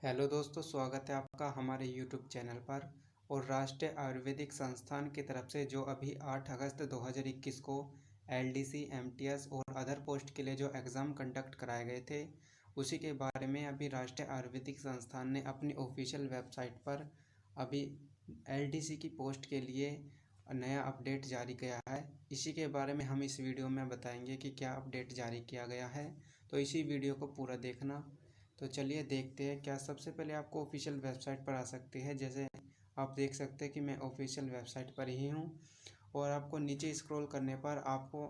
Hello दोस्तों, स्वागत है आपका हमारे यूट्यूब चैनल पर। और राष्ट्रीय आयुर्वेदिक संस्थान की तरफ से जो अभी 8 अगस्त 2021 को एलडीसी, एमटीएस और अदर पोस्ट के लिए जो एग्ज़ाम कंडक्ट कराए गए थे, उसी के बारे में अभी राष्ट्रीय आयुर्वेदिक संस्थान ने अपनी ऑफिशियल वेबसाइट पर अभी एलडीसी की पोस्ट के लिए नया अपडेट जारी किया है। इसी के बारे में हम इस वीडियो में बताएंगे कि क्या अपडेट जारी किया गया है, तो इसी वीडियो को पूरा देखना। तो चलिए देखते हैं। क्या सबसे पहले आपको ऑफिशियल वेबसाइट पर आ सकते हैं। जैसे आप देख सकते हैं कि मैं ऑफिशियल वेबसाइट पर ही हूँ, और आपको नीचे स्क्रॉल करने पर आपको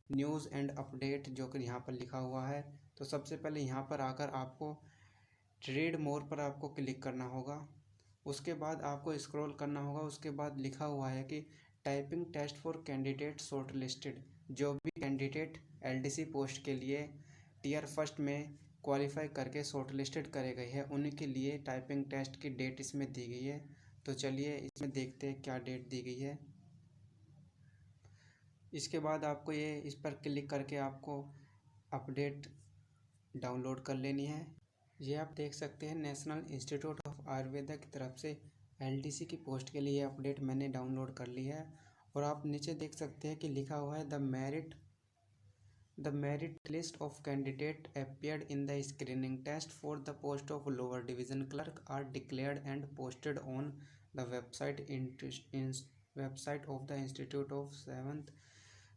न्यूज़ एंड अपडेट जो कि यहाँ पर लिखा हुआ है, तो सबसे पहले यहाँ पर आकर आपको रीड मोर पर आपको क्लिक करना होगा। उसके बाद आपको स्क्रॉल करना होगा। उसके बाद लिखा हुआ है कि typing test for candidate shortlisted. जो भी कैंडिडेट एलडीसी पोस्ट के लिए टीयर फर्स्ट में क्वालिफाई करके शॉर्ट लिस्टेड करे गए हैं, उन्हीं के लिए टाइपिंग टेस्ट की डेट इसमें दी गई है। तो चलिए इसमें देखते हैं क्या डेट दी गई है। इसके बाद आपको इस पर क्लिक करके आपको अपडेट डाउनलोड कर लेनी है। ये आप देख सकते हैं नेशनल इंस्टीट्यूट ऑफ आयुर्वेदा की तरफ से एलडीसी की पोस्ट के लिए अपडेट मैंने डाउनलोड कर ली है। और आप नीचे देख सकते हैं कि लिखा हुआ है The merit list of candidate appeared in the screening test for the post of lower division clerk are declared and posted on the website of the Institute of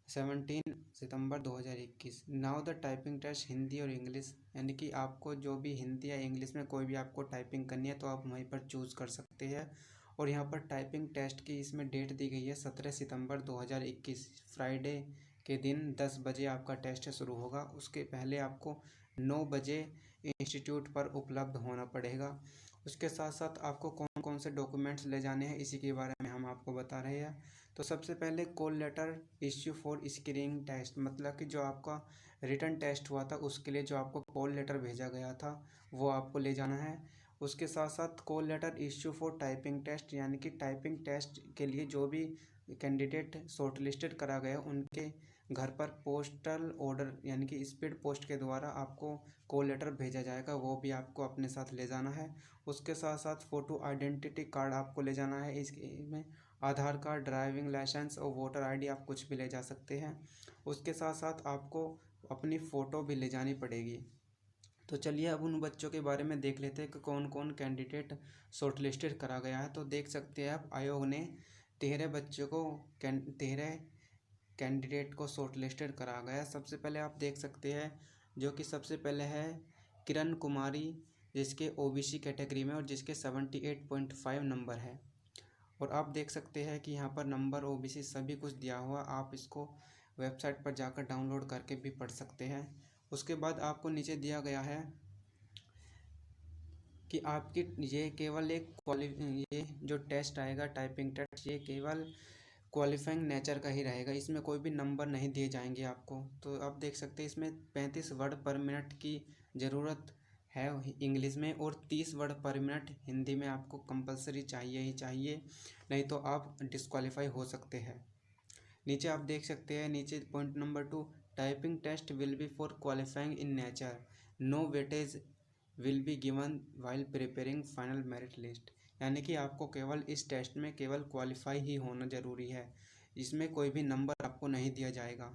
17 सितंबर 2021। Now the typing test Hindi और English, यानी कि आपको जो भी हिंदी या English में कोई भी आपको टाइपिंग करनी है तो आप वहीं पर चूज़ कर सकते हैं। और यहाँ पर टाइपिंग टेस्ट की इसमें डेट दी गई है 17 सितंबर 2021, फ्राइडे के दिन 10 बजे आपका टेस्ट शुरू होगा। उसके पहले आपको 9 बजे इंस्टीट्यूट पर उपलब्ध होना पड़ेगा। उसके साथ साथ आपको कौन कौन से डॉक्यूमेंट्स ले जाने हैं, इसी के बारे में हम आपको बता रहे हैं। तो सबसे पहले call letter issue for screening test, मतलब कि जो आपका रिटन टेस्ट हुआ था उसके लिए जो आपको कॉल लेटर भेजा गया था वो आपको ले जाना है। उसके साथ साथ call letter issue for typing test, यानी कि टाइपिंग टेस्ट के लिए जो भी कैंडिडेट शॉर्ट लिस्टेड करा गया उनके घर पर पोस्टल ऑर्डर यानी कि स्पीड पोस्ट के द्वारा आपको कॉल लेटर भेजा जाएगा, वो भी आपको अपने साथ ले जाना है। उसके साथ साथ फ़ोटो आइडेंटिटी कार्ड आपको ले जाना है। इसमें आधार कार्ड, ड्राइविंग लाइसेंस और वोटर आईडी आप कुछ भी ले जा सकते हैं। उसके साथ साथ आपको अपनी फ़ोटो भी ले जानी पड़ेगी। तो चलिए अब उन बच्चों के बारे में देख लेते हैं कि कौन कौन कैंडिडेट शॉर्ट लिस्टेड करा गया है। तो देख सकते हैं आप, आयोग ने 13 कैंडिडेट को शॉर्ट लिस्टेड करा गया। सबसे पहले आप देख सकते हैं जो कि सबसे पहले है किरण कुमारी, जिसके ओबीसी कैटेगरी में और जिसके 78.5 नंबर है। और आप देख सकते हैं कि यहाँ पर नंबर, ओबीसी सभी कुछ दिया हुआ, आप इसको वेबसाइट पर जाकर डाउनलोड करके भी पढ़ सकते हैं। उसके बाद आपको नीचे दिया गया है कि आपकी ये केवल ये जो टेस्ट आएगा टाइपिंग टेस्ट, ये केवल क्वालिफाइंग नेचर का ही रहेगा, इसमें कोई भी नंबर नहीं दिए जाएंगे आपको। तो आप देख सकते हैं इसमें 35 वर्ड पर मिनट की ज़रूरत है इंग्लिश में, और 30 वर्ड पर मिनट हिंदी में आपको कंपलसरी चाहिए ही चाहिए, नहीं तो आप डिस्क्वालीफाई हो सकते हैं। नीचे आप देख सकते हैं, नीचे point number 2, typing test will be for qualifying in nature, no weightage will be given while preparing final merit list, यानी कि आपको केवल इस टेस्ट में केवल क्वालिफाई ही होना ज़रूरी है, इसमें कोई भी नंबर आपको नहीं दिया जाएगा।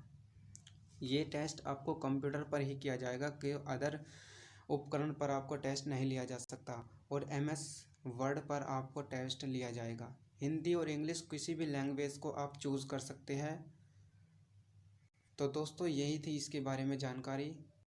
ये टेस्ट आपको कंप्यूटर पर ही किया जाएगा कि अदर उपकरण पर आपको टेस्ट नहीं लिया जा सकता। और एमएस वर्ड पर आपको टेस्ट लिया जाएगा। हिंदी और इंग्लिश किसी भी लैंग्वेज को आप चूज़ कर सकते हैं। तो दोस्तों यही थी इसके बारे में जानकारी।